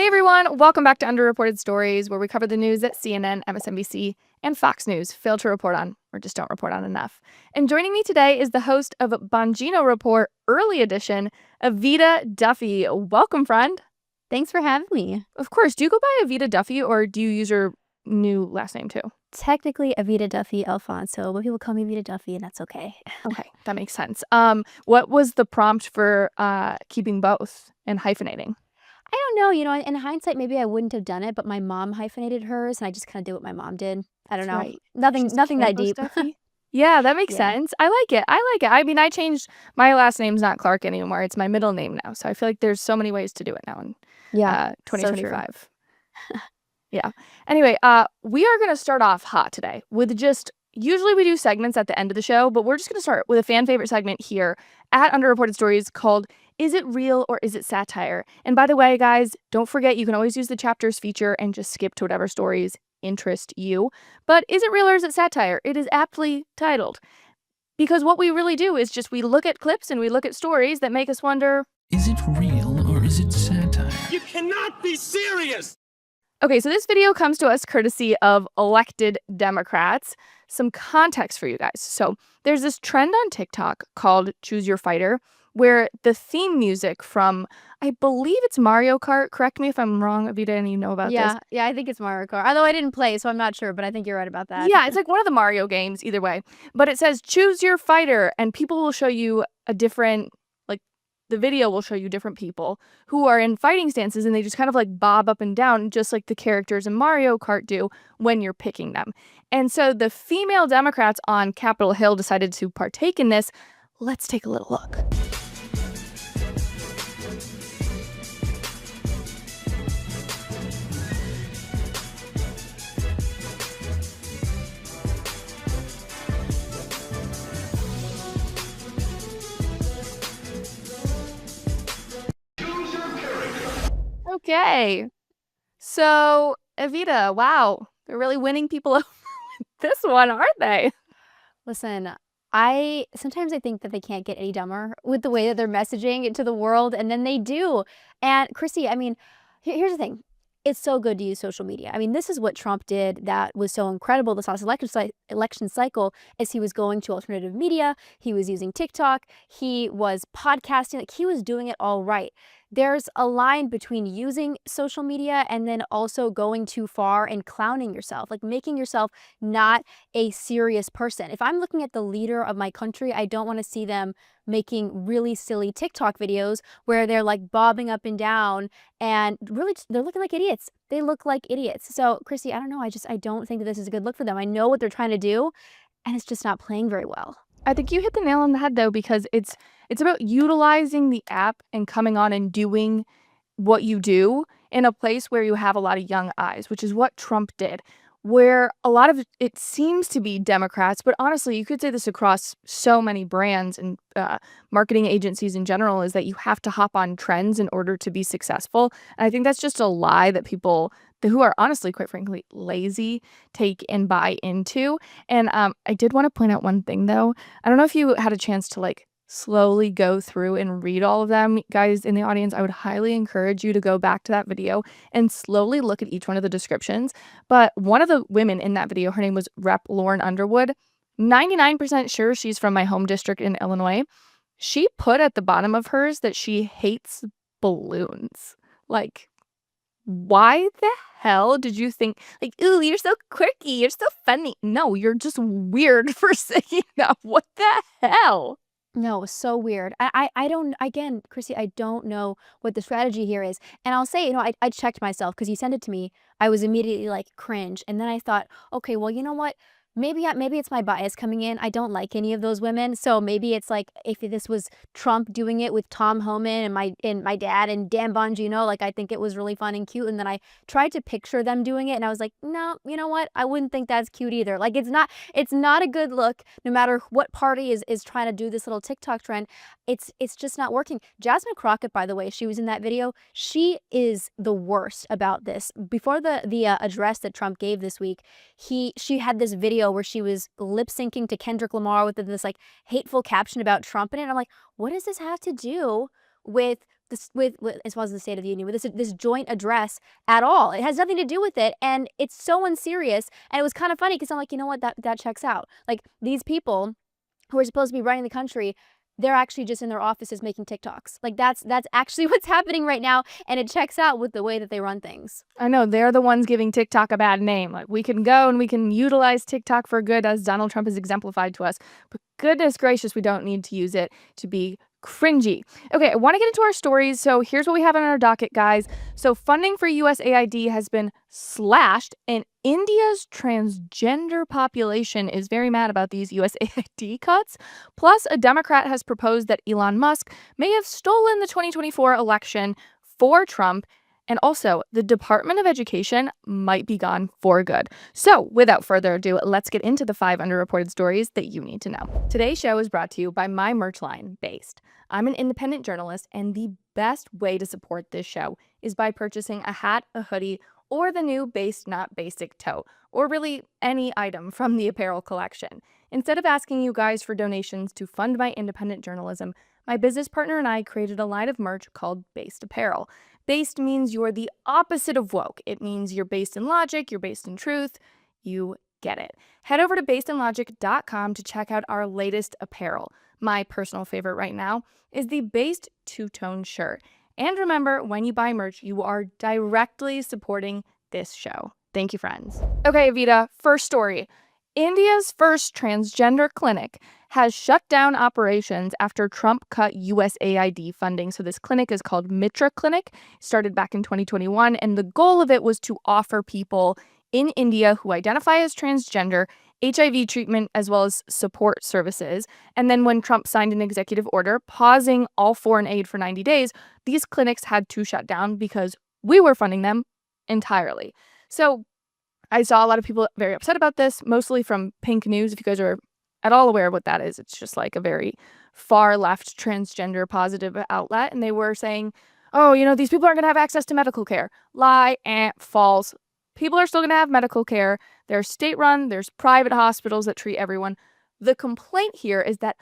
Hey everyone, welcome back to Underreported Stories, where we cover the news that CNN, MSNBC, and Fox News fail to report on, or just don't report on enough. And joining me today is the host of Bongino Report Early Edition, Evita Duffy. Welcome, friend. Thanks for having me. Of course. Do you go by Evita Duffy, or do you use your new last name too? Technically, Evita Duffy Alfonso, but people call me Evita Duffy, and that's okay. Okay, that makes sense. What was the prompt for keeping both and hyphenating? I don't know, in hindsight, maybe I wouldn't have done it, but my mom hyphenated hers, and I just kind of did what my mom did. I don't know. Right. Nothing that deep. Yeah, that makes Yeah. sense. I like it. I mean, I changed my last name's not Clark anymore. It's my middle name now. So I feel like there's so many ways to do it now in Yeah, so true. 2025. Yeah. Anyway, we are going to start off hot today with usually we do segments at the end of the show, but we're just going to start with a fan favorite segment here at Underreported Stories called Is It Real or Is It Satire? And by the way, guys, don't forget you can always use the chapters feature and just skip to whatever stories interest you. But is it real or is it satire? It is aptly titled. Because what we really do is we look at clips and we look at stories that make us wonder, is it real or is it satire? You cannot be serious! Okay, so this video comes to us courtesy of elected Democrats. Some context for you guys. So there's this trend on TikTok called Choose Your Fighter, where the theme music from, I believe it's Mario Kart. Correct me if I'm wrong, Evita, and you know about this. Yeah, I think it's Mario Kart. Although I didn't play, so I'm not sure, but I think you're right about that. Yeah, it's like one of the Mario games, either way. But it says Choose Your Fighter, and people will show you a different, the video will show you different people who are in fighting stances, and they just kind of bob up and down, just like the characters in Mario Kart do when you're picking them. And so the female Democrats on Capitol Hill decided to partake in this. Let's take a little look. Okay, so Evita, wow, they're really winning people over with this one, aren't they? Listen, sometimes I think that they can't get any dumber with the way that they're messaging to the world, and then they do. And Chrissy, I mean, here's the thing. It's so good to use social media. I mean, this is what Trump did that was so incredible this last election cycle is he was going to alternative media, he was using TikTok, he was podcasting, he was doing it all right. There's a line between using social media and then also going too far and clowning yourself, making yourself not a serious person. If I'm looking at the leader of my country, I don't want to see them making really silly TikTok videos where they're bobbing up and down and really they're looking like idiots. They look like idiots. So Chrissy, I don't know. I don't think that this is a good look for them. I know what they're trying to do and it's just not playing very well. I think you hit the nail on the head, though, because it's about utilizing the app and coming on and doing what you do in a place where you have a lot of young eyes, which is what Trump did, where a lot of it seems to be Democrats, but honestly, you could say this across so many brands and marketing agencies in general, is that you have to hop on trends in order to be successful. And I think that's just a lie that people who are honestly, quite frankly, lazy take and buy into. And I did want to point out one thing, though. I don't know if you had a chance to slowly go through and read all of them. Guys in the audience, I would highly encourage you to go back to that video and slowly look at each one of the descriptions. But one of the women in that video, her name was Rep. Lauren Underwood. 99% sure she's from my home district in Illinois. She put at the bottom of hers that she hates balloons. Why the hell did you think, ooh, you're so quirky, you're so funny? No, you're just weird for saying that. What the hell? No, so weird. I don't, again, Chrissy, I don't know what the strategy here is. And I'll say, I checked myself because you sent it to me. I was immediately cringe. And then I thought, okay, well, you know what? Maybe it's my bias coming in. I don't like any of those women. So maybe it's if this was Trump doing it with Tom Homan and my dad and Dan Bongino, I think it was really fun and cute. And then I tried to picture them doing it and I was like, no, you know what? I wouldn't think that's cute either. It's not a good look no matter what party is trying to do this little TikTok trend. It's just not working. Jasmine Crockett, by the way, she was in that video. She is the worst about this. Before the address that Trump gave this week, she had this video where she was lip syncing to Kendrick Lamar with this hateful caption about Trump in it. And I'm like, what does this have to do with this, with as well as the State of the Union, with this joint address at all. It has nothing to do with it, and it's so unserious. And it was kind of funny because I'm like, you know what, that checks out. Like, these people who are supposed to be running the country, they're actually just in their offices making TikToks. Like, that's actually what's happening right now, and it checks out with the way that they run things. I know, they're the ones giving TikTok a bad name. Like, we can go and we can utilize TikTok for good, as Donald Trump has exemplified to us. But goodness gracious, we don't need to use it to be cringy. Okay, I want to get into our stories. So here's what we have on our docket, guys. So funding for USAID has been slashed, and India's transgender population is very mad about these USAID cuts. Plus, a Democrat has proposed that Elon Musk may have stolen the 2024 election for Trump. And also, the Department of Education might be gone for good. So, without further ado, let's get into the 5 underreported stories that you need to know. Today's show is brought to you by my merch line, Based. I'm an independent journalist, and the best way to support this show is by purchasing a hat, a hoodie, or the new Based Not Basic tote, or really any item from the Apparel collection. Instead of asking you guys for donations to fund my independent journalism, my business partner and I created a line of merch called Based Apparel. Based means you're the opposite of woke. It means you're based in logic, you're based in truth. You get it. Head over to basedinlogic.com to check out our latest apparel. My personal favorite right now is the Based two-tone shirt. And remember, when you buy merch, you are directly supporting this show. Thank you, friends. Okay, Evita, first story. India's first transgender clinic has shut down operations after Trump cut USAID funding. So this clinic is called Mitra Clinic, started back in 2021, and the goal of it was to offer people in India who identify as transgender HIV treatment as well as support services. And then when Trump signed an executive order pausing all foreign aid for 90 days, these clinics had to shut down because we were funding them entirely. So I saw a lot of people very upset about this, mostly from Pink News. If you guys are at all aware of what that is, it's just like a very far left transgender positive outlet. And they were saying, oh, these people aren't going to have access to medical care. Lie and false. People are still going to have medical care. There's state-run, there's private hospitals that treat everyone. The complaint here is that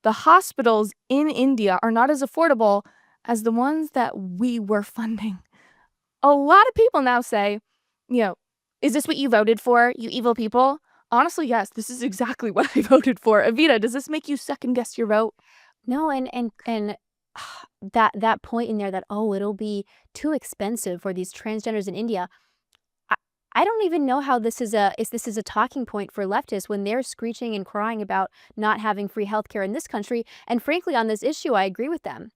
the hospitals in India are not as affordable as the ones that we were funding. A lot of people now say, is this what you voted for, you evil people? Honestly, yes, this is exactly what I voted for. Evita, does this make you second guess your vote? No, and that point in there that, oh, it'll be too expensive for these transgenders in India. I don't even know how this is a talking point for leftists when they're screeching and crying about not having free healthcare in this country. And frankly, on this issue, I agree with them.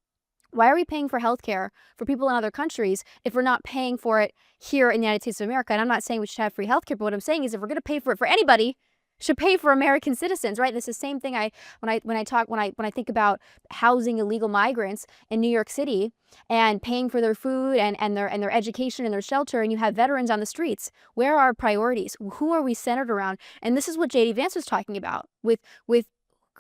Why are we paying for healthcare for people in other countries if we're not paying for it here in the United States of America? And I'm not saying we should have free healthcare, but what I'm saying is if we're going to pay for it for anybody, should pay for American citizens, right? This is the same thing when I think about housing illegal migrants in New York City and paying for their food and their education and their shelter, and you have veterans on the streets. Where are our priorities? Who are we centered around? And this is what J.D. Vance was talking about with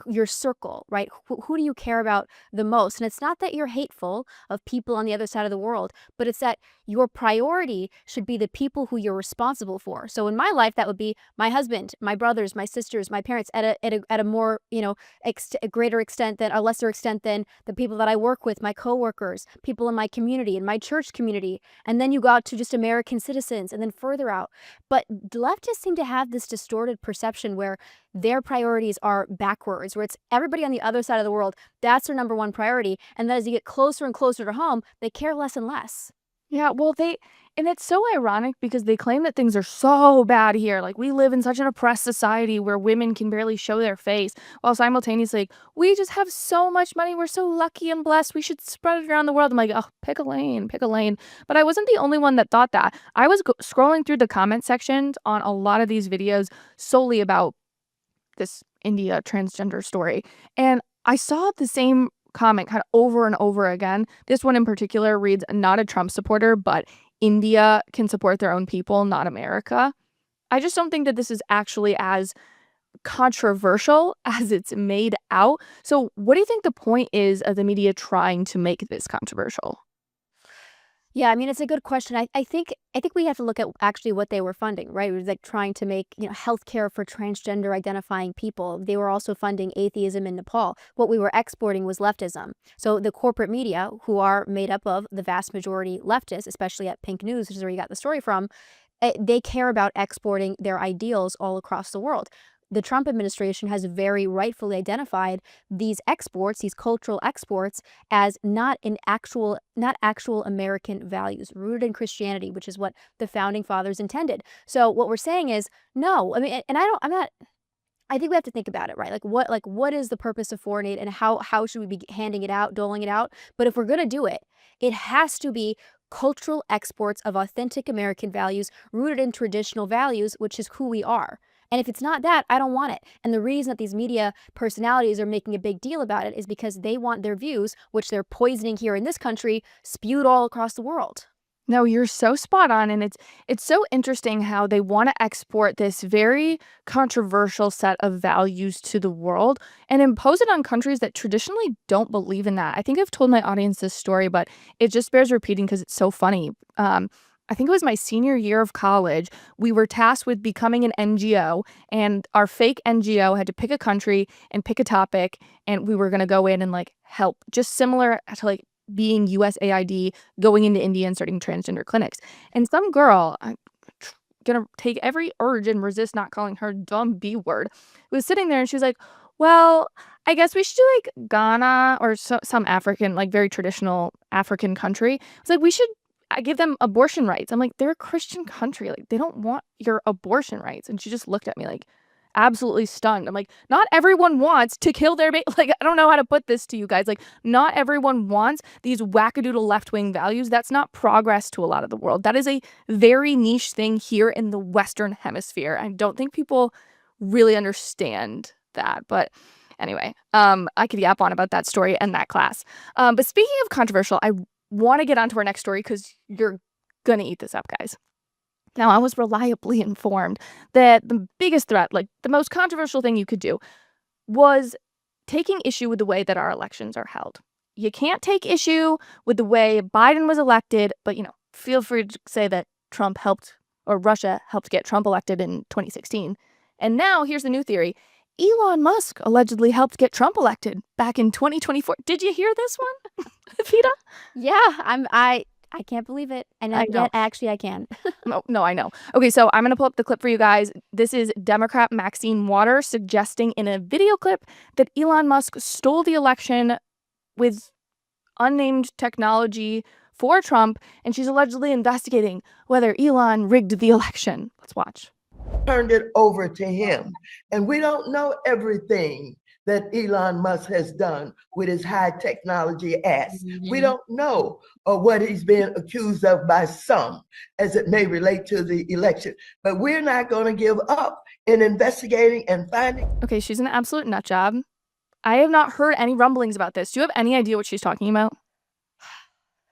your circle, right? Who do you care about the most? And it's not that you're hateful of people on the other side of the world, but it's that your priority should be the people who you're responsible for. So in my life, that would be my husband, my brothers, my sisters, my parents at a more, a greater extent than, a lesser extent than the people that I work with, my coworkers, people in my community, in my church community. And then you go out to just American citizens and then further out. But leftists seem to have this distorted perception where their priorities are backwards, where it's everybody on the other side of the world. That's their number one priority. And then as you get closer and closer to home, they care less and less. Yeah, well, and it's so ironic because they claim that things are so bad here. Like, we live in such an oppressed society where women can barely show their face, while simultaneously, like, we just have so much money. We're so lucky and blessed. We should spread it around the world. I'm like, oh, pick a lane. But I wasn't the only one that thought that. I was scrolling through the comment sections on a lot of these videos solely about this India transgender story, and I saw the same comment kind of over and over again. This one in particular reads, not a Trump supporter, but India can support their own people, not America. I just don't think that this is actually as controversial as it's made out. So what do you think the point is of the media trying to make this controversial? Yeah, I mean, it's a good question. I think we have to look at actually what they were funding, right? It was like trying to make, healthcare for transgender identifying people. They were also funding atheism in Nepal. What we were exporting was leftism. So the corporate media, who are made up of the vast majority leftists, especially at Pink News, which is where you got the story from, they care about exporting their ideals all across the world. The Trump administration has very rightfully identified these exports, these cultural exports, as not actual American values rooted in Christianity, which is what the founding fathers intended. So what we're saying is no. I mean, and I'm not. I think we have to think about it, right? Like what is the purpose of foreign aid, and how should we be handing it out, doling it out? But if we're gonna do it, it has to be cultural exports of authentic American values rooted in traditional values, which is who we are. And if it's not that, I don't want it. And the reason that these media personalities are making a big deal about it is because they want their views, which they're poisoning here in this country, spewed all across the world. No, you're so spot on, and it's so interesting how they want to export this very controversial set of values to the world and impose it on countries that traditionally don't believe in that. I think I've told my audience this story, but it just bears repeating because it's so funny. I think it was my senior year of college. We were tasked with becoming an NGO, and our fake NGO had to pick a country and pick a topic, and we were going to go in and like help, just similar to like being USAID, going into India and starting transgender clinics. And some girl, I'm gonna take every urge and resist not calling her dumb B word, was sitting there and she was like, well, I guess we should do like Ghana or some African, like very traditional African country. It's like, we should give them abortion rights. I'm like, they're a Christian country. Like, they don't want your abortion rights. And she just looked at me like, absolutely stunned. I'm like, not everyone wants to kill their baby. Like, I don't know how to put this to you guys. Like, not everyone wants these wackadoodle left-wing values. That's not progress to a lot of the world. That is a very niche thing here in the Western Hemisphere. I don't think people really understand that. But anyway, I could yap on about that story and that class. But speaking of controversial, I want to get on to our next story because you're gonna eat this up, guys. Now, I was reliably informed that the biggest threat, like the most controversial thing you could do, was taking issue with the way that our elections are held. You can't take issue with the way Biden was elected, but, feel free to say that Trump helped, or Russia helped get Trump elected in 2016. And now here's the new theory. Elon Musk allegedly helped get Trump elected back in 2024. Did you hear this one, Evita? Yeah, I can't believe it. And I know. yet, actually, I can. No, I know. Okay, so I'm going to pull up the clip for you guys. This is Democrat Maxine Waters suggesting in a video clip that Elon Musk stole the election with unnamed technology for Trump, and she's allegedly investigating whether Elon rigged the election. Let's watch. Turned it over to him. And we don't know everything that Elon Musk has done with his high technology ass. We don't know what he's being accused of by some as it may relate to the election. But we're not going to give up in investigating and finding. Okay, she's an absolute nut job. I have not heard any rumblings about this. Do you have any idea what she's talking about?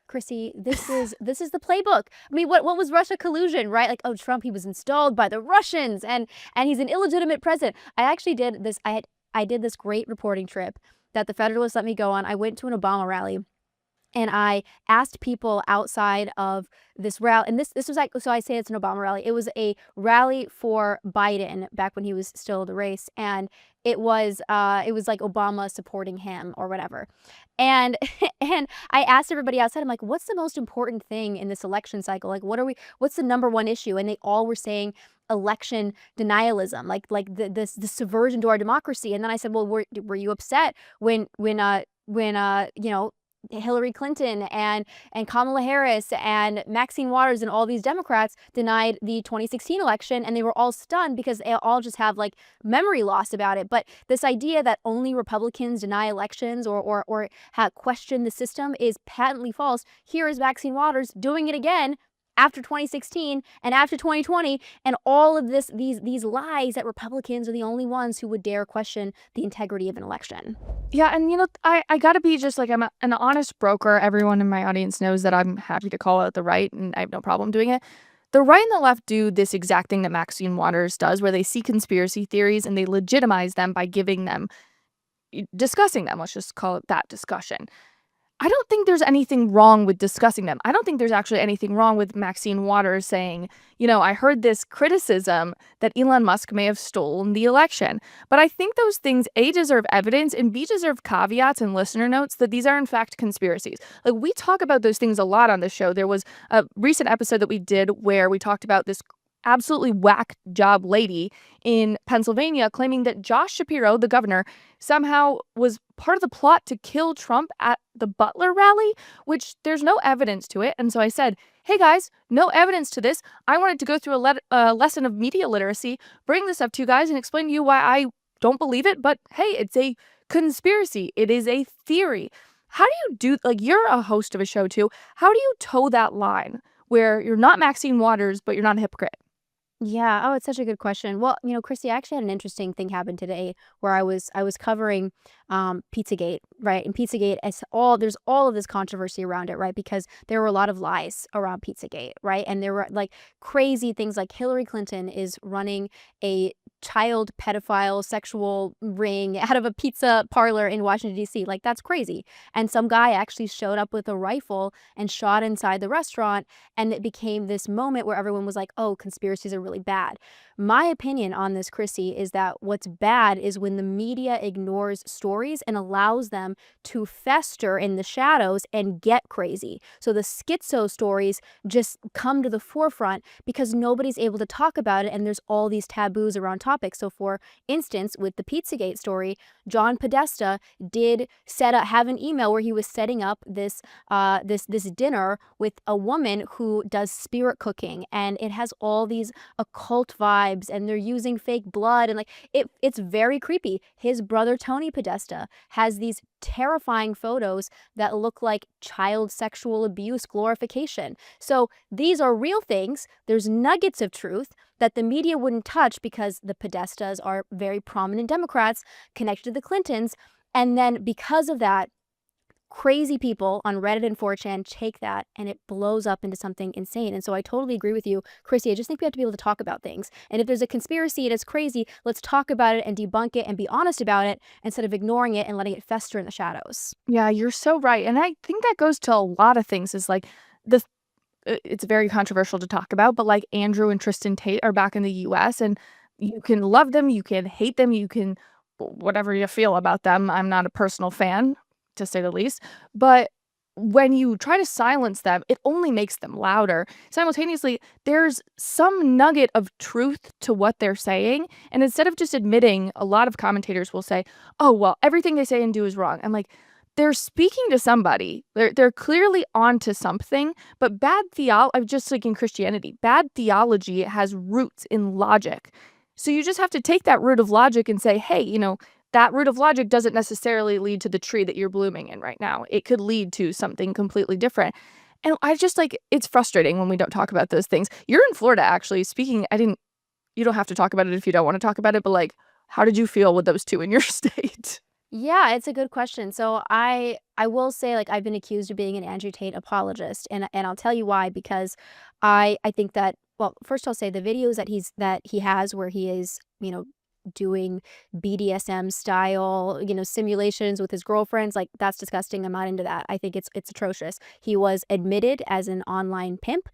Chrissy, this is the playbook. I mean, what was Russia collusion, right? Like, oh, Trump, he was installed by the Russians and he's an illegitimate president. I actually did this. I did this great reporting trip that the Federalist let me go on. I went to an Obama rally and I asked people outside of this rally, and this was like, so I say it's an Obama rally. It was a rally for Biden back when he was still in the race, and it was like Obama supporting him or whatever. And and I asked everybody outside, I'm like, what's the most important thing in this election cycle? Like, what's the number one issue? And they all were saying election denialism, like the subversion to our democracy. And then I said, well, were you upset when Hillary Clinton and Kamala Harris and Maxine Waters and all these Democrats denied the 2016 election, and they were all stunned because they all just have like memory loss about it. But this idea that only Republicans deny elections or question the system is patently false. Here is Maxine Waters doing it again after 2016 and after 2020, and all of these lies that Republicans are the only ones who would dare question the integrity of an election. Yeah, and I gotta be just like, I'm an honest broker. Everyone in my audience knows that I'm happy to call out the right, and I have no problem doing it. The right and the left do this exact thing that Maxine Waters does, where they see conspiracy theories and they legitimize them by discussing them. Let's just call it that, discussion. I don't think there's anything wrong with discussing them. I don't think there's actually anything wrong with Maxine Waters saying, I heard this criticism that Elon Musk may have stolen the election. But I think those things, A, deserve evidence, and B, deserve caveats and listener notes that these are, in fact, conspiracies. Like, we talk about those things a lot on the show. There was a recent episode that we did where we talked about this absolutely whack job lady in Pennsylvania claiming that Josh Shapiro, the governor, somehow was part of the plot to kill Trump at the Butler rally, which there's no evidence to it. And so I said, hey guys, no evidence to this. I wanted to go through a lesson of media literacy, bring this up to you guys and explain to you why I don't believe it. But hey, it's a conspiracy. It is a theory. How do you do, like, you're a host of a show too. How do you toe that line where you're not Maxine Waters, but you're not a hypocrite? Yeah. Oh, it's such a good question. Well, Chrissy, I actually had an interesting thing happen today where I was covering Pizzagate, right? And Pizzagate, there's all of this controversy around it, right? Because there were a lot of lies around Pizzagate, right? And there were like crazy things like Hillary Clinton is running a child pedophile sexual ring out of a pizza parlor in Washington, D.C. Like, that's crazy. And some guy actually showed up with a rifle and shot inside the restaurant. And it became this moment where everyone was like, oh, conspiracies are really bad. My opinion on this, Chrissy, is that what's bad is when the media ignores stories and allows them to fester in the shadows and get crazy. So the schizo stories just come to the forefront because nobody's able to talk about it, and there's all these taboos around topics. So for instance, with the Pizzagate story, John Podesta did have an email where he was setting up this dinner with a woman who does spirit cooking, and it has all these occult vibes, and they're using fake blood, and like it's very creepy. His brother Tony Podesta has these terrifying photos that look like child sexual abuse glorification. So these are real things. There's nuggets of truth that the media wouldn't touch because the Podestas are very prominent Democrats connected to the Clintons. And then because of that, crazy people on Reddit and 4chan take that and it blows up into something insane. And so I totally agree with you, Chrissy. I just think we have to be able to talk about things. And if there's a conspiracy and it's crazy, let's talk about it and debunk it and be honest about it instead of ignoring it and letting it fester in the shadows. Yeah, you're so right. And I think that goes to a lot of things. Is like it's very controversial to talk about, but like Andrew and Tristan Tate are back in the US, and you can love them, you can hate them, you can whatever you feel about them. I'm not a personal fan, to say the least. But when you try to silence them, it only makes them louder. Simultaneously, there's some nugget of truth to what they're saying. And instead of just admitting, a lot of commentators will say, oh, well, everything they say and do is wrong. I'm like, they're speaking to somebody. They're clearly onto something. But bad theology, just like in Christianity, bad theology has roots in logic. So you just have to take that root of logic and say, hey, that root of logic doesn't necessarily lead to the tree that you're blooming in right now. It could lead to something completely different. And I just it's frustrating when we don't talk about those things. You're in Florida, actually. Speaking, you don't have to talk about it if you don't want to talk about it, but how did you feel with those two in your state? Yeah, it's a good question. So I will say, I've been accused of being an Andrew Tate apologist, and I'll tell you why. Because I think that, well, first I'll say the videos that he has where he is doing BDSM style simulations with his girlfriends, that's disgusting. I'm not into that. I think it's atrocious. He was admitted as an online pimp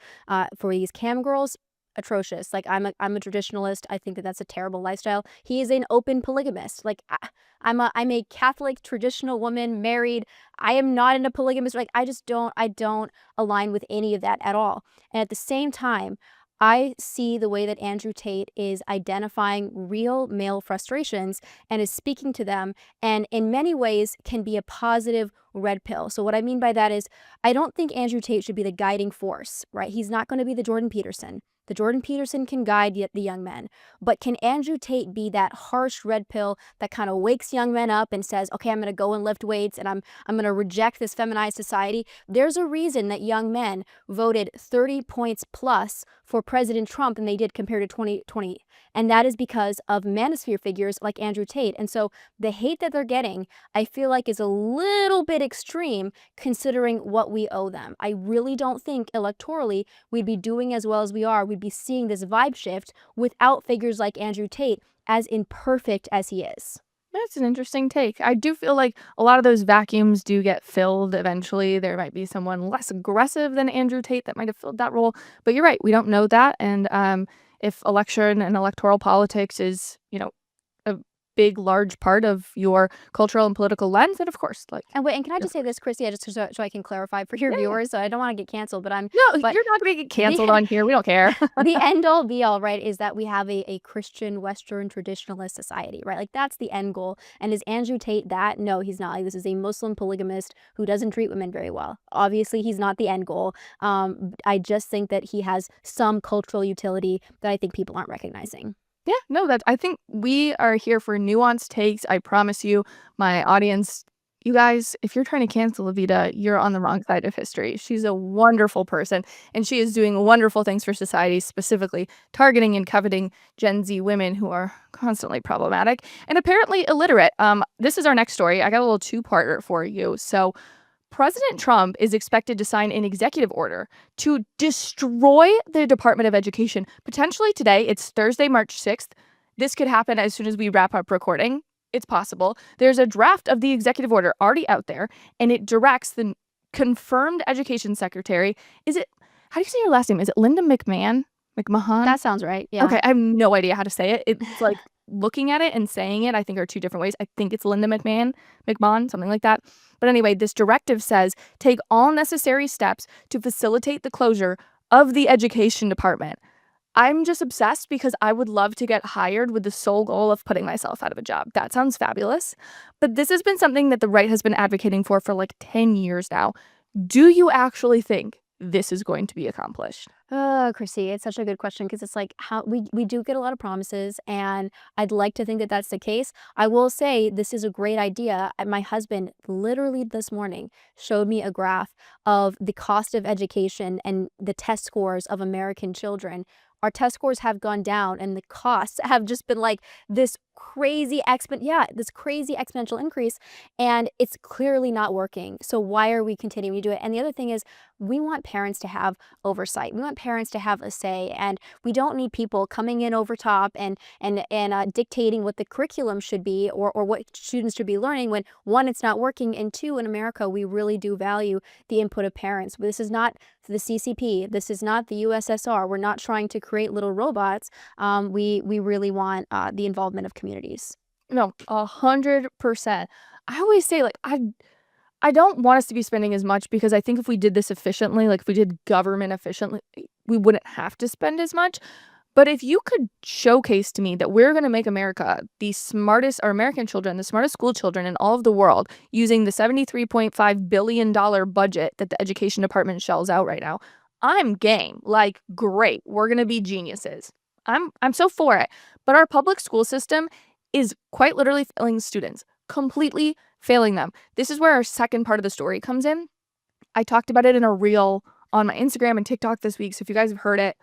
for these cam girls. Atrocious. I'm a traditionalist. I think that that's a terrible lifestyle. He is an open polygamist. I'm a Catholic traditional woman married. I am not in a polygamist. I don't align with any of that at all. And at the same time, I see the way that Andrew Tate is identifying real male frustrations and is speaking to them, and in many ways can be a positive red pill. So what I mean by that is, I don't think Andrew Tate should be the guiding force, right? He's not going to be the Jordan Peterson. The Jordan Peterson can guide the young men, but can Andrew Tate be that harsh red pill that kind of wakes young men up and says, okay, I'm going to go and lift weights and I'm going to reject this feminized society? There's a reason that young men voted 30 points plus for President Trump than they did compared to 2020. And that is because of manosphere figures like Andrew Tate. And so the hate that they're getting, I feel like, is a little bit extreme considering what we owe them. I really don't think electorally we'd be doing as well as we are. We'd be seeing this vibe shift without figures like Andrew Tate, as imperfect as he is. That's an interesting take. I do feel like a lot of those vacuums do get filled eventually. There might be someone less aggressive than Andrew Tate that might have filled that role. But you're right, we don't know that. And if election and electoral politics is, a big, large part of your cultural and political lens, then of course, like, And wait, and can I just say this, Chrissy, just so I can clarify for your yeah, yeah. viewers, so I don't want to get canceled, but No, but you're not going to get canceled on here. We don't care. the end all be all, right, is that we have a Christian Western traditionalist society, right? Like that's the end goal. And is Andrew Tate that? No, he's not. Like, this is a Muslim polygamist who doesn't treat women very well. Obviously, he's not the end goal. I just think that he has some cultural utility that I think people aren't recognizing. Yeah, no, I think we are here for nuanced takes. I promise you, my audience, you guys, if you're trying to cancel Evita, you're on the wrong side of history. She's a wonderful person, and she is doing wonderful things for society, specifically targeting and coveting Gen Z women who are constantly problematic and apparently illiterate. This is our next story. I got a little two-parter for you. So President Trump is expected to sign an executive order to destroy the Department of Education. Potentially today, it's Thursday, March 6th. This could happen as soon as we wrap up recording. It's possible. There's a draft of the executive order already out there, and it directs the confirmed education secretary. How do you say your last name? Is it Linda McMahon? McMahon? That sounds right. Yeah. Okay, I have no idea how to say it. It's like looking at it and saying it, I think, are two different ways. I think it's Linda McMahon, something like that. But anyway, this directive says take all necessary steps to facilitate the closure of the education department. I'm just obsessed because I would love to get hired with the sole goal of putting myself out of a job. That sounds fabulous. But this has been something that the right has been advocating for like 10 years now. Do you actually think this is going to be accomplished? Chrissy, it's such a good question because it's like how we do get a lot of promises, and I'd like to think that that's the case. I will say this is a great idea. My husband literally this morning showed me a graph of the cost of education and the test scores of American children. Our test scores have gone down, and the costs have just been like this crazy exponential increase, and it's clearly not working. So why are we continuing to do it? And the other thing is, we want parents to have oversight. We want parents to have a say, and we don't need people coming in over top and dictating what the curriculum should be or what students should be learning when, one, it's not working, and two, in America, we really do value the input of parents. This is not the CCP. This is not the USSR. We're not trying to create little robots. We really want the involvement of communities. No, 100%. I always say, like, I don't want us to be spending as much because I think if we did this efficiently, like if we did government efficiently, we wouldn't have to spend as much. But if you could showcase to me that we're going to make America the smartest, or American children, the smartest school children in all of the world using the $73.5 billion budget that the education department shells out right now, I'm game. Like, great. We're going to be geniuses. I'm so for it. But our public school system is quite literally failing students, completely failing them. This is where our second part of the story comes in. I talked about it in a reel on my Instagram and TikTok this week. So if you guys have heard it,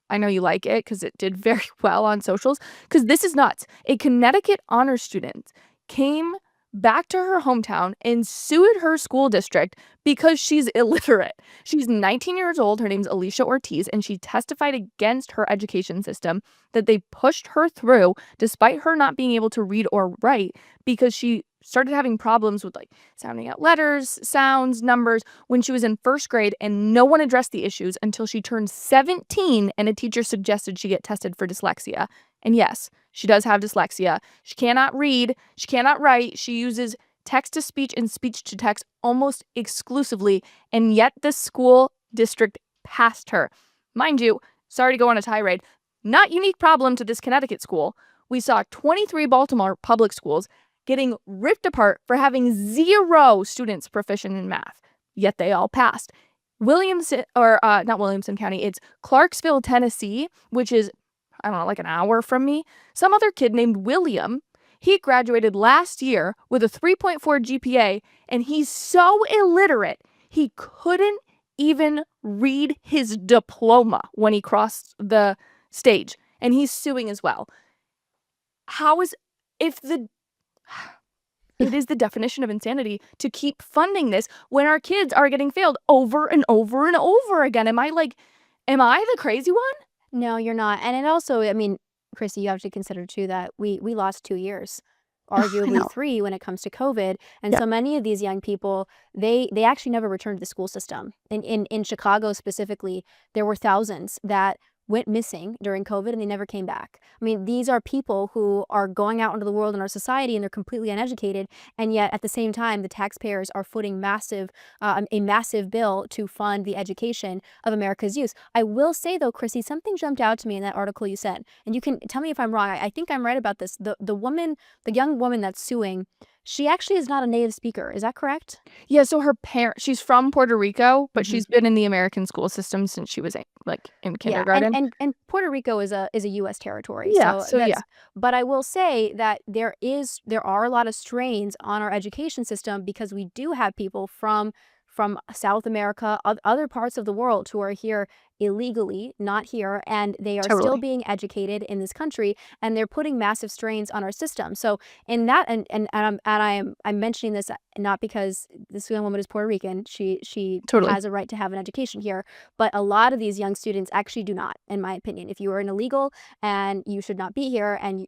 I know you like it because it did very well on socials. Because this is nuts. A Connecticut honor student came back to her hometown and sued her school district because she's illiterate. She's 19 years old. Her name's Alicia Ortiz, and she testified against her education system that they pushed her through despite her not being able to read or write because she started having problems with like sounding out letters, sounds, numbers when she was in first grade, and no one addressed the issues until she turned 17 and a teacher suggested she get tested for dyslexia. And yes, she does have dyslexia. She cannot read. She cannot write. She uses text-to-speech and speech-to-text almost exclusively, and yet the school district passed her. Mind you, sorry to go on a tirade, not unique problem to this Connecticut school. We saw 23 Baltimore public schools getting ripped apart for having 0 students proficient in math, yet they all passed. Not Williamson County, it's Clarksville, Tennessee, which is, I don't know, like an hour from me. Some other kid named William, he graduated last year with a 3.4 GPA, and he's so illiterate, he couldn't even read his diploma when he crossed the stage, and he's suing as well. It is the definition of insanity to keep funding this when our kids are getting failed over and over and over again. Am I the crazy one? No, you're not. And it also, I mean, Chrissy, you have to consider too that we lost 2 years. arguably 3 when it comes to COVID. And so many of these young people, they actually never returned to the school system. In Chicago specifically, there were thousands that went missing during COVID and they never came back. I mean, these are people who are going out into the world in our society and they're completely uneducated, and yet at the same time, the taxpayers are footing a massive bill to fund the education of America's youth. I will say though, Chrissy, something jumped out to me in that article you said, and you can tell me if I'm wrong. I think I'm right about this. The young woman that's suing, she actually is not a native speaker. Is that correct? Yeah, so she's from Puerto Rico, but she's been in the American school system since she was in kindergarten. Yeah, and Puerto Rico is a U.S. territory. Yeah, so yeah. But I will say that there are a lot of strains on our education system because we do have people from South America, other parts of the world who are here illegally, not here, and they are still being educated in this country, and they're putting massive strains on our system. So in that, and I'm mentioning this not because this young woman is Puerto Rican. She has a right to have an education here, but a lot of these young students actually do not, in my opinion. If you are an illegal and you should not be here, and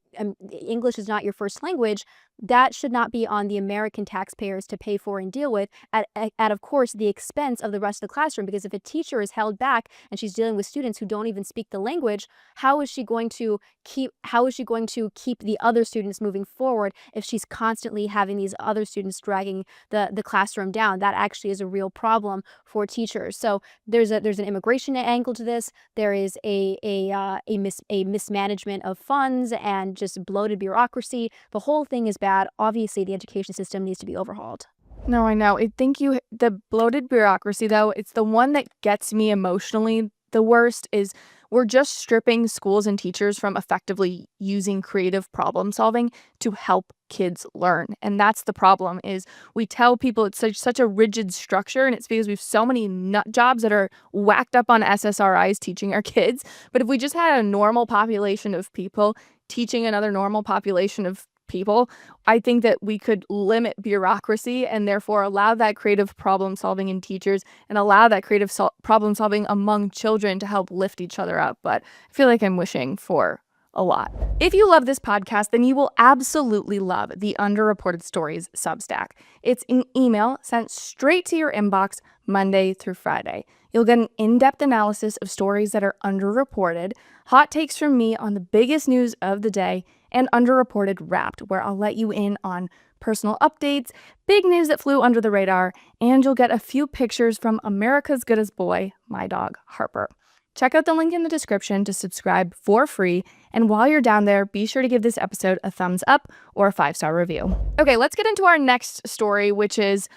English is not your first language, that should not be on the American taxpayers to pay for and deal with at of course the expense of the rest of the classroom. Because if a teacher is held back and she's dealing with students who don't even speak the language, how is she going to keep the other students moving forward if she's constantly having these other students dragging the classroom down? That actually is a real problem for teachers. So there's an immigration angle to this. There is a mismanagement of funds and just bloated bureaucracy. The whole thing is bad. Obviously, the education system needs to be overhauled. No, I know. The bloated bureaucracy, though, it's the one that gets me emotionally the worst. Is we're just stripping schools and teachers from effectively using creative problem solving to help kids learn. And that's the problem, is we tell people it's such a rigid structure, and it's because we have so many nut jobs that are whacked up on SSRIs teaching our kids. But if we just had a normal population of people teaching another normal population of people, I think that we could limit bureaucracy and therefore allow that creative problem solving in teachers and allow that creative problem solving among children to help lift each other up. But I feel like I'm wishing for a lot. If you love this podcast, then you will absolutely love the Underreported Stories Substack. It's an email sent straight to your inbox Monday through Friday. You'll get an in-depth analysis of stories that are underreported, hot takes from me on the biggest news of the day, and Underreported Wrapped, where I'll let you in on personal updates, big news that flew under the radar, and you'll get a few pictures from America's Goodest Boy, my dog, Harper. Check out the link in the description to subscribe for free, and while you're down there, be sure to give this episode a thumbs up or a 5-star review. Okay, let's get into our next story, which is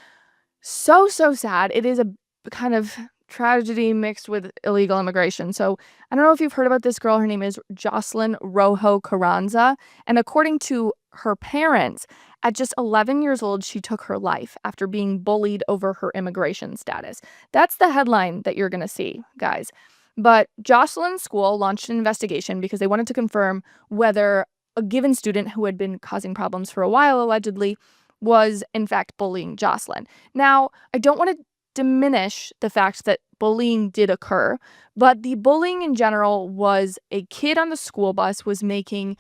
so sad. It is a kind of tragedy mixed with illegal immigration. So I don't know if you've heard about this girl. Her name is Jocelyn Rojo Carranza. And according to her parents, at just 11 years old, she took her life after being bullied over her immigration status. That's the headline that you're going to see, guys. But Jocelyn's school launched an investigation because they wanted to confirm whether a given student who had been causing problems for a while, allegedly, was in fact bullying Jocelyn. Now, I don't want to diminish the fact that bullying did occur, but the bullying in general was a kid on the school bus was making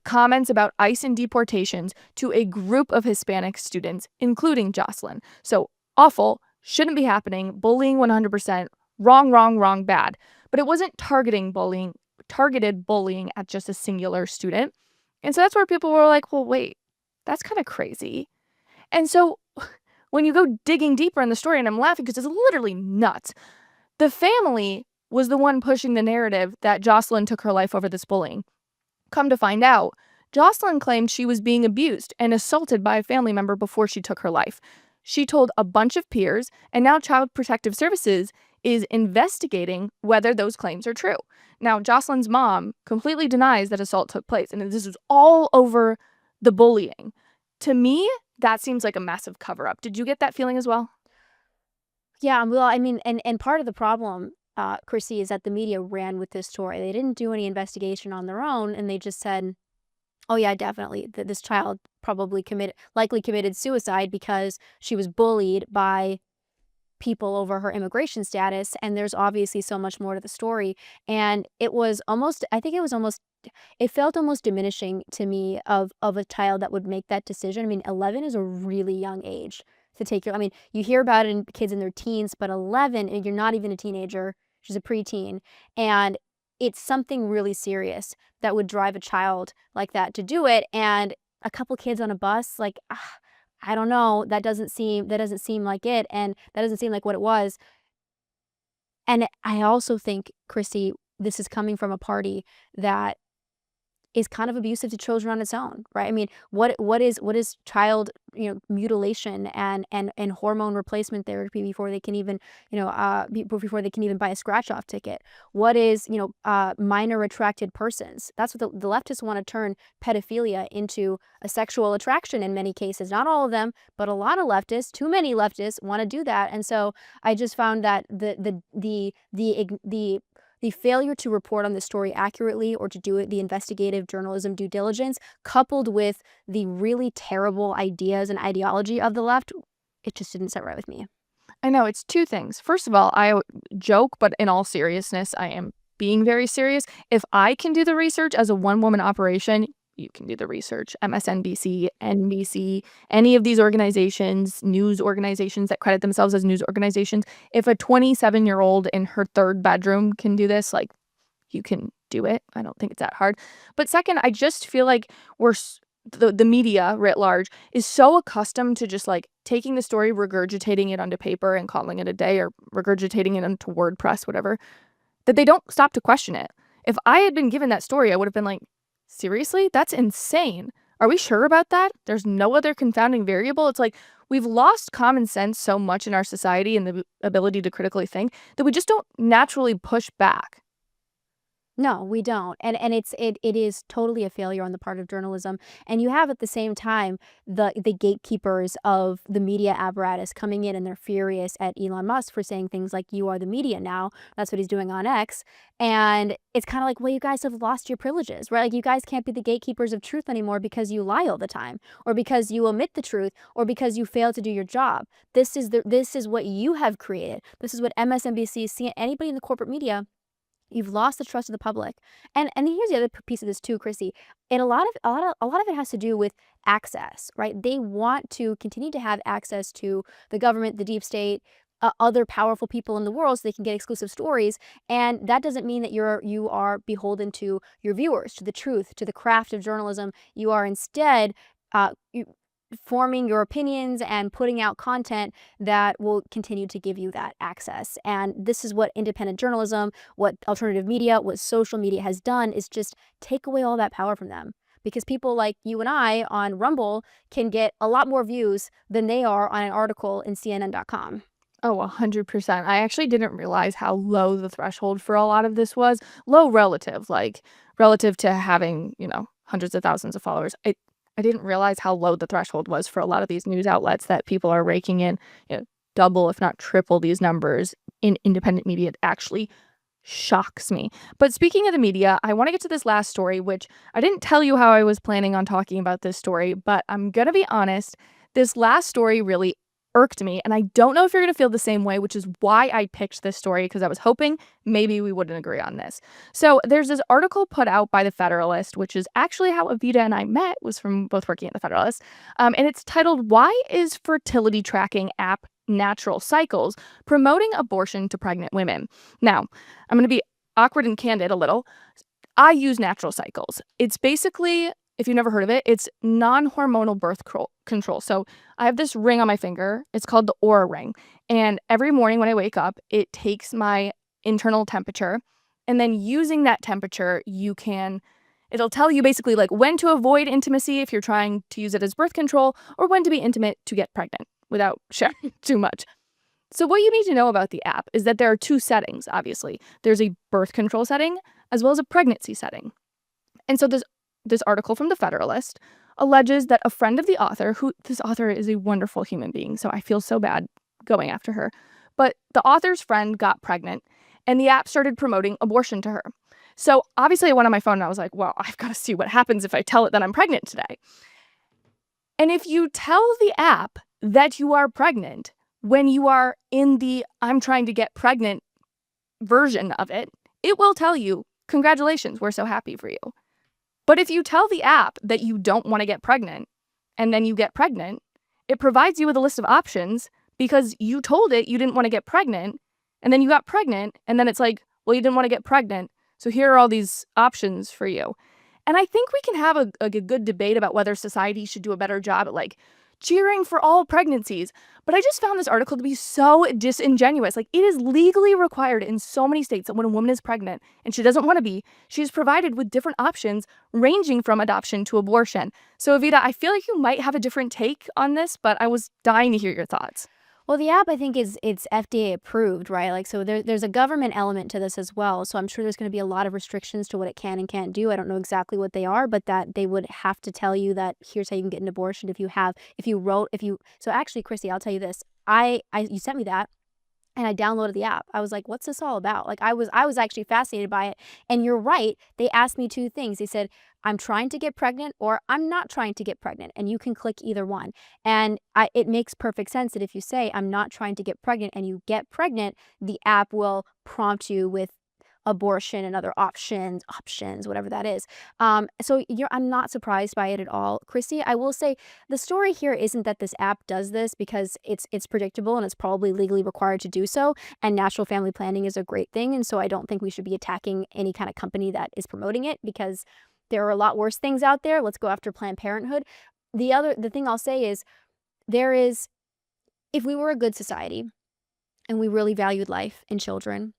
comments about ICE and deportations to a group of Hispanic students, including Jocelyn. So awful, shouldn't be happening, bullying 100%, wrong, bad. But it wasn't targeted bullying at just a singular student. And so that's where people were like, well, wait, that's kind of crazy. And so when you go digging deeper in the story, and I'm laughing because it's literally nuts, the family was the one pushing the narrative that Jocelyn took her life over this bullying. Come to find out, Jocelyn claimed she was being abused and assaulted by a family member before she took her life. She told a bunch of peers, and now Child Protective Services is investigating whether those claims are true. Now, Jocelyn's mom completely denies that assault took place, and this is all over the bullying. To me, that seems like a massive cover-up. Did you get that feeling as well? Yeah, well, I mean, and part of the problem, Chrissy, is that the media ran with this story. They didn't do any investigation on their own, and they just said, oh yeah, definitely, this child likely committed suicide because she was bullied by people over her immigration status, and there's obviously so much more to the story. And it was almost, I think it was almost, it felt almost diminishing to me of a child that would make that decision. I mean, 11 is a really young age to take your, I mean, you hear about it in kids in their teens, but 11, and you're not even a teenager, she's a preteen, and it's something really serious that would drive a child like that to do it. And a couple kids on a bus, like, I don't know, that doesn't seem like it, and that doesn't seem like what it was. And I also think, Chrissy, this is coming from a party that is kind of abusive to children on its own, right? I mean, what is child, mutilation and hormone replacement therapy before they can even, before they can even buy a scratch off ticket? What is, minor attracted persons? That's what the leftists want to turn pedophilia into a sexual attraction in many cases. Not all of them, but a lot of leftists, too many leftists want to do that. And so I just found that the failure to report on the story accurately or to do it the investigative journalism due diligence, coupled with the really terrible ideas and ideology of the left, it just didn't sit right with me. I know, it's two things. First of all, I joke, but in all seriousness, I am being very serious. If I can do the research as a one-woman operation, you can do the research. MSNBC, NBC, any of these organizations, news organizations that credit themselves as news organizations, if a 27-year-old in her third bedroom can do this, like, you can do it. I don't think it's that hard. But second, I just feel like the media writ large is so accustomed to just like taking the story, regurgitating it onto paper and calling it a day, or regurgitating it onto WordPress, whatever, that they don't stop to question it. If I had been given that story, I would have been like, seriously? That's insane. Are we sure about that? There's no other confounding variable? It's like we've lost common sense so much in our society and the ability to critically think that we just don't naturally push back. No, we don't. And it is totally a failure on the part of journalism. And you have at the same time the gatekeepers of the media apparatus coming in, and they're furious at Elon Musk for saying things like, "You are the media now." That's what he's doing on X. And it's kind of like, well, you guys have lost your privileges, right? Like, you guys can't be the gatekeepers of truth anymore because you lie all the time, or because you omit the truth, or because you fail to do your job. This is what you have created. This is what MSNBC, anybody in the corporate media. You've lost the trust of the public. And here's the other piece of this too, Chrissy. And a lot of it has to do with access, right? They want to continue to have access to the government, the deep state, other powerful people in the world, so they can get exclusive stories. And that doesn't mean that you are beholden to your viewers, to the truth, to the craft of journalism. You are instead forming your opinions and putting out content that will continue to give you that access. And this is what independent journalism, what alternative media, what social media has done, is just take away all that power from them. Because people like you and I on Rumble can get a lot more views than they are on an article in CNN.com. Oh, 100%. I actually didn't realize how low the threshold for a lot of this was. Low relative to having, hundreds of thousands of followers. I didn't realize how low the threshold was for a lot of these news outlets that people are raking in, double, if not triple these numbers in independent media. It actually shocks me. But speaking of the media, I want to get to this last story, which I didn't tell you how I was planning on talking about this story, but I'm going to be honest, this last story really irked me, and I don't know if you're going to feel the same way, which is why I picked this story, because I was hoping maybe we wouldn't agree on this. So there's this article put out by the Federalist, which is actually how Evita and I met, was from both working at the Federalist, and it's titled, "Why is Fertility-Tracking App Natural Cycles Promoting Abortion to Pregnant Women?" Now, I'm going to be awkward and candid a little. I use natural cycles. It's basically, if you've never heard of it, it's non-hormonal birth control. So I have this ring on my finger. It's called the Or ring. And every morning when I wake up, it takes my internal temperature. And then using that temperature, it'll tell you basically like when to avoid intimacy if you're trying to use it as birth control, or when to be intimate to get pregnant without sharing too much. So what you need to know about the app is that there are two settings, obviously. There's a birth control setting as well as a pregnancy setting. And so this article from the Federalist alleges that a friend of the author, this author is a wonderful human being, so I feel so bad going after her, but the author's friend got pregnant and the app started promoting abortion to her. So obviously I went on my phone and I was like, well, I've got to see what happens if I tell it that I'm pregnant today. And if you tell the app that you are pregnant, when you are in the I'm trying to get pregnant version of it, it will tell you, congratulations, we're so happy for you. But if you tell the app that you don't want to get pregnant and then you get pregnant, it provides you with a list of options because you told it you didn't want to get pregnant and then you got pregnant and then it's like, well, you didn't want to get pregnant, so here are all these options for you. And I think we can have a good debate about whether society should do a better job at like cheering for all pregnancies. But I just found this article to be so disingenuous. Like, it is legally required in so many states that when a woman is pregnant and she doesn't want to be, she's provided with different options ranging from adoption to abortion. So, Evita, I feel like you might have a different take on this, but I was dying to hear your thoughts. Well, the app, I think, it's FDA approved, right? Like, so there's a government element to this as well. So I'm sure there's going to be a lot of restrictions to what it can and can't do. I don't know exactly what they are, but that they would have to tell you that here's how you can get an abortion so actually, Chrissy, I'll tell you this. You sent me that. And I downloaded the app. I was like, what's this all about? Like, I was actually fascinated by it. And you're right. They asked me two things. They said, I'm trying to get pregnant or I'm not trying to get pregnant. And you can click either one. And it makes perfect sense that if you say, I'm not trying to get pregnant and you get pregnant, the app will prompt you with abortion and other options, whatever that is. So I'm not surprised by it at all. Chrissy, I will say the story here isn't that this app does this because it's predictable and it's probably legally required to do so. And natural family planning is a great thing. And so I don't think we should be attacking any kind of company that is promoting it because there are a lot worse things out there. Let's go after Planned Parenthood. The thing I'll say is if we were a good society and we really valued life and children,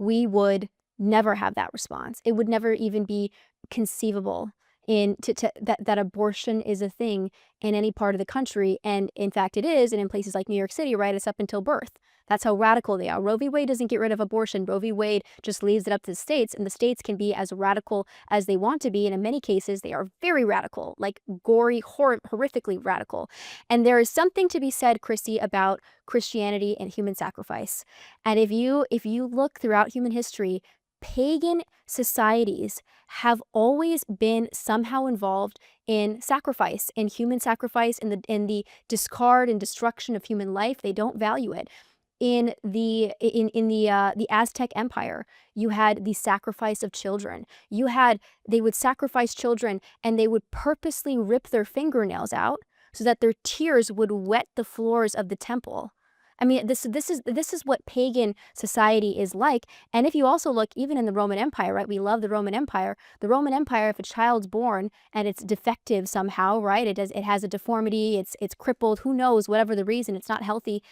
we would never have that response. It would never even be conceivable that abortion is a thing in any part of the country. And in fact, it is. And in places like New York City, right, it's up until birth. That's how radical they are. Roe v. Wade doesn't get rid of abortion. Roe v. Wade just leaves it up to the states, and the states can be as radical as they want to be. And in many cases, they are very radical, like gory, horrifically radical. And there is something to be said, Chrissy, about Christianity and human sacrifice. And if you look throughout human history, pagan societies have always been somehow involved in sacrifice, in human sacrifice, in the discard and destruction of human life. They don't value it. In the Aztec Empire, you had the sacrifice of children. They would sacrifice children and they would purposely rip their fingernails out so that their tears would wet the floors of the temple. I mean, this is what pagan society is like. And if you also look, even in the Roman Empire, right? We love the Roman Empire. The Roman Empire, if a child's born and it's defective somehow, right? It has a deformity. It's crippled. Who knows? Whatever the reason, it's not healthy.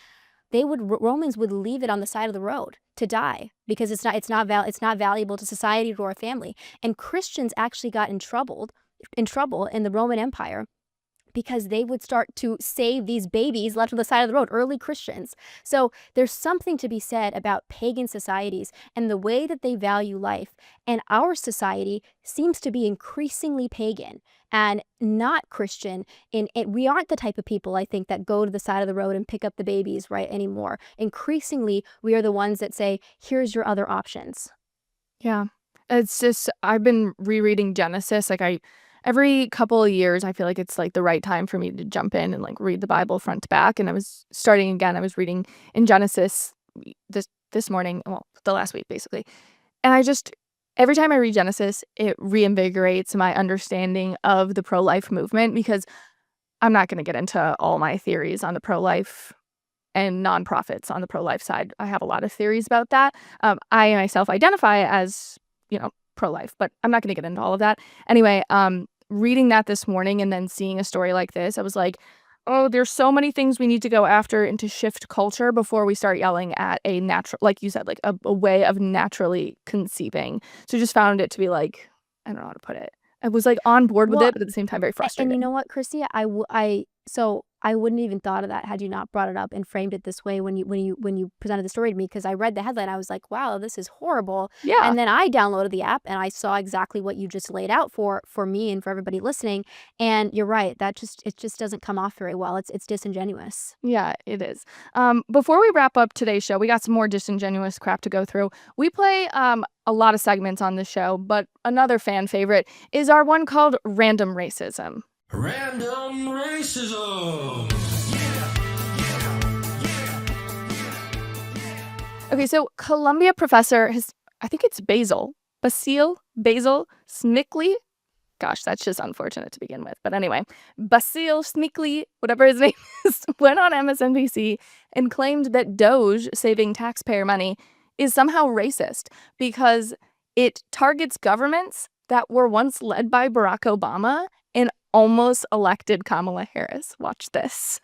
Romans would leave it on the side of the road to die because it's not valuable to society or a family. And Christians actually got in trouble in the Roman Empire because they would start to save these babies left on the side of the road, early Christians. So there's something to be said about pagan societies and the way that they value life. And our society seems to be increasingly pagan and not Christian. We aren't the type of people, I think, that go to the side of the road and pick up the babies, right, anymore. Increasingly, we are the ones that say, here's your other options. Yeah. It's just, I've been rereading Genesis. Every couple of years, I feel like it's like the right time for me to jump in and like read the Bible front to back. And I was starting again. I was reading in Genesis this morning, well, the last week basically. And every time I read Genesis, it reinvigorates my understanding of the pro-life movement because I'm not going to get into all my theories on the pro-life and nonprofits on the pro-life side. I have a lot of theories about that. I myself identify as, pro-life, but I'm not going to get into all of that. Anyway, reading that this morning and then seeing a story like this, I was like, oh, there's so many things we need to go after and to shift culture before we start yelling at a natural, like you said, like a way of naturally conceiving. So just found it to be like, I don't know how to put it. I was like on board with it, but at the same time very frustrated. And you know what, Chrissy, I wouldn't even thought of that had you not brought it up and framed it this way when you presented the story to me, because I read the headline. I was like, wow, this is horrible. Yeah. And then I downloaded the app and I saw exactly what you just laid out for me and for everybody listening. And you're right, it just doesn't come off very well. It's disingenuous. Yeah, it is. Before we wrap up today's show, we got some more disingenuous crap to go through. We play a lot of segments on the show, but another fan favorite is our one called Random Racism. Random racism. Yeah, yeah, Okay, so Columbia professor I think it's Basil Smickley. Gosh, that's just unfortunate to begin with. But anyway, Basil Smickley, whatever his name is, went on MSNBC and claimed that Doge, saving taxpayer money, is somehow racist because it targets governments that were once led by Barack Obama and almost elected Kamala Harris. Watch this.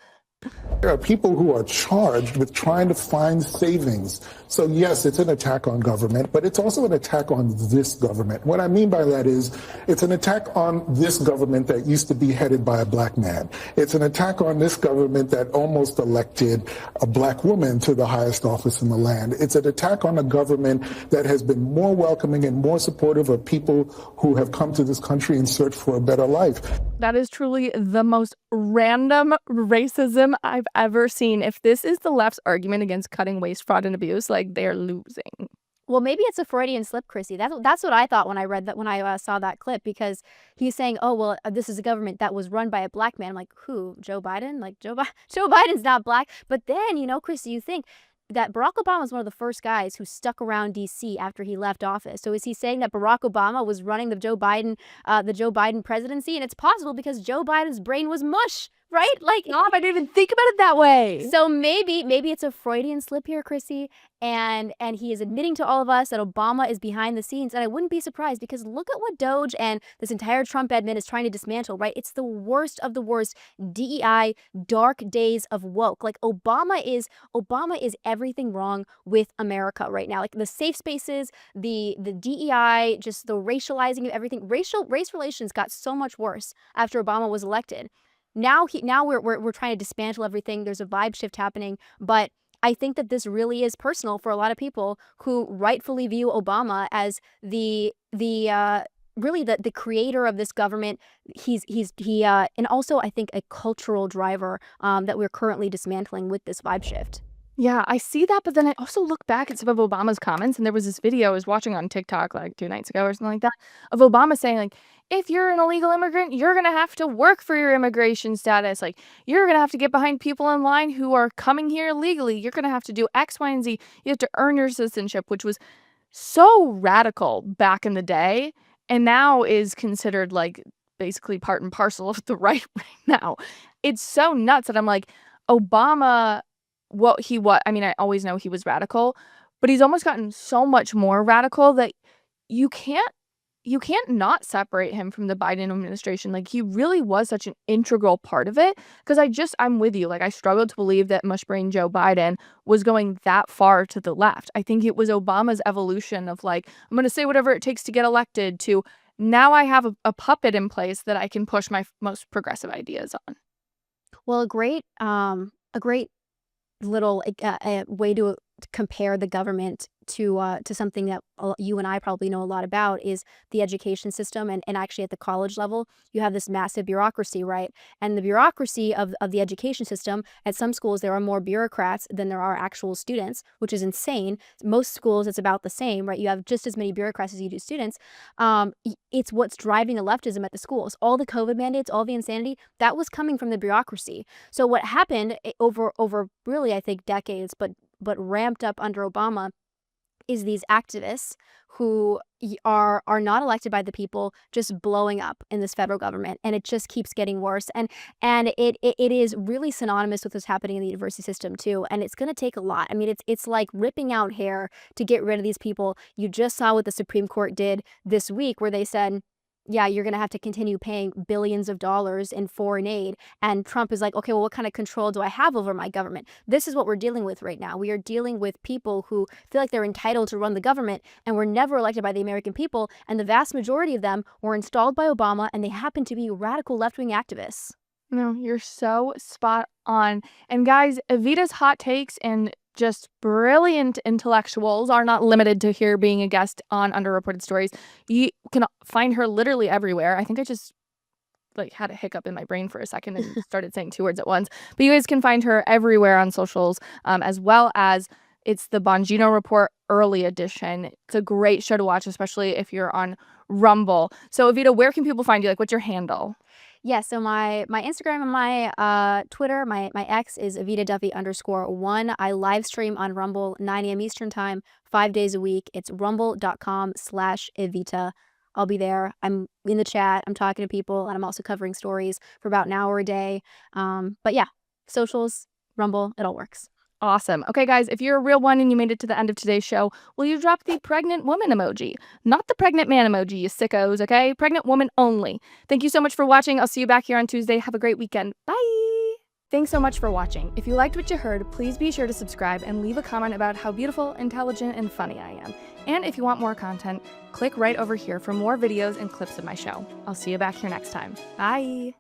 There are people who are charged with trying to find savings. So yes, it's an attack on government, but it's also an attack on this government. What I mean by that is it's an attack on this government that used to be headed by a black man. It's an attack on this government that almost elected a black woman to the highest office in the land. It's an attack on a government that has been more welcoming and more supportive of people who have come to this country in search for a better life. That is truly the most random racism I've ever seen. If this is the left's argument against cutting waste, fraud, and abuse, like, they're losing. Well, maybe it's a Freudian slip, Chrissy. That's what I thought when I read that, when I saw that clip, because he's saying, oh, well, this is a government that was run by a black man. I'm like, who? Joe Biden? Like, Joe Biden's not black. But then, Chrissy, you think that Barack Obama was one of the first guys who stuck around D.C. after he left office. So is he saying that Barack Obama was running the Joe Biden presidency? And it's possible because Joe Biden's brain was mush, right? Like, No, I didn't even think about it that way. so maybe it's a Freudian slip here, Chrissy, and he is admitting to all of us that Obama is behind the scenes. And I wouldn't be surprised, because look at what Doge and this entire Trump admin is trying to dismantle, right? It's the worst of the worst DEI, dark days of woke. Like, Obama is everything wrong with America right now. Like, the safe spaces, the DEI, just the racializing of everything. Race relations got so much worse after Obama was elected. Now we're trying to dismantle everything. There's a vibe shift happening, but I think that this really is personal for a lot of people who rightfully view Obama as the creator of this government. He and also, I think, a cultural driver that we're currently dismantling with this vibe shift. Yeah, I see that, but then I also look back at some of Obama's comments, and there was this video I was watching on TikTok like 2 nights ago or something like that, of Obama saying, like, if you're an illegal immigrant, you're going to have to work for your immigration status. Like, you're going to have to get behind people in line who are coming here illegally. You're going to have to do X, Y, and Z. You have to earn your citizenship, which was so radical back in the day, and now is considered, like, basically part and parcel of the right now. It's so nuts that I'm like, Obama, I mean, I always know he was radical, but he's almost gotten so much more radical that you can't not separate him from the Biden administration. Like, he really was such an integral part of it, because I'm with you. Like, I struggled to believe that mushbrain Joe Biden was going that far to the left. I think it was Obama's evolution of, like, I'm going to say whatever it takes to get elected, to now I have a puppet in place that I can push my most progressive ideas on. Well, a great little way to compare the government to something that you and I probably know a lot about is the education system. And actually, at the college level, you have this massive bureaucracy, right? And the bureaucracy of the education system, at some schools, there are more bureaucrats than there are actual students, which is insane. Most schools, it's about the same, right? You have just as many bureaucrats as you do students. It's what's driving the leftism at the schools. All the COVID mandates, all the insanity, that was coming from the bureaucracy. So what happened over really, I think, decades, but ramped up under Obama, is these activists who are not elected by the people just blowing up in this federal government, and it just keeps getting worse. And it is really synonymous with what's happening in the university system too. And it's going to take a lot. I mean, it's like ripping out hair to get rid of these people. You just saw what the Supreme Court did this week, where they said, yeah, you're going to have to continue paying billions of dollars in foreign aid. And Trump is like, okay, well, what kind of control do I have over my government? This is what we're dealing with right now. We are dealing with people who feel like they're entitled to run the government and were never elected by the American people. And the vast majority of them were installed by Obama, and they happen to be radical left-wing activists. No, you're so spot on. And guys, Evita's hot takes and just brilliant intellectuals are not limited to here being a guest on Underreported Stories. You can find her literally everywhere. I think I just had a hiccup in my brain for a second and started saying 2 words at once. But you guys can find her everywhere on socials, as well as it's the Bongino Report Early Edition. It's a great show to watch, especially if you're on Rumble. So Evita, where can people find you? Like, what's your handle? Yeah, so my Instagram and my Twitter, my X is Evita Duffy _1. I live stream on Rumble 9 a.m. Eastern time, 5 days a week. It's rumble.com/Evita. I'll be there. I'm in the chat. I'm talking to people, and I'm also covering stories for about an hour a day. But yeah, socials, Rumble, it all works. Awesome. Okay, guys, if you're a real one and you made it to the end of today's show, will you drop the pregnant woman emoji? Not the pregnant man emoji, you sickos, okay? Pregnant woman only. Thank you so much for watching. I'll see you back here on Tuesday. Have a great weekend. Bye! Thanks so much for watching. If you liked what you heard, please be sure to subscribe and leave a comment about how beautiful, intelligent, and funny I am. And if you want more content, click right over here for more videos and clips of my show. I'll see you back here next time. Bye!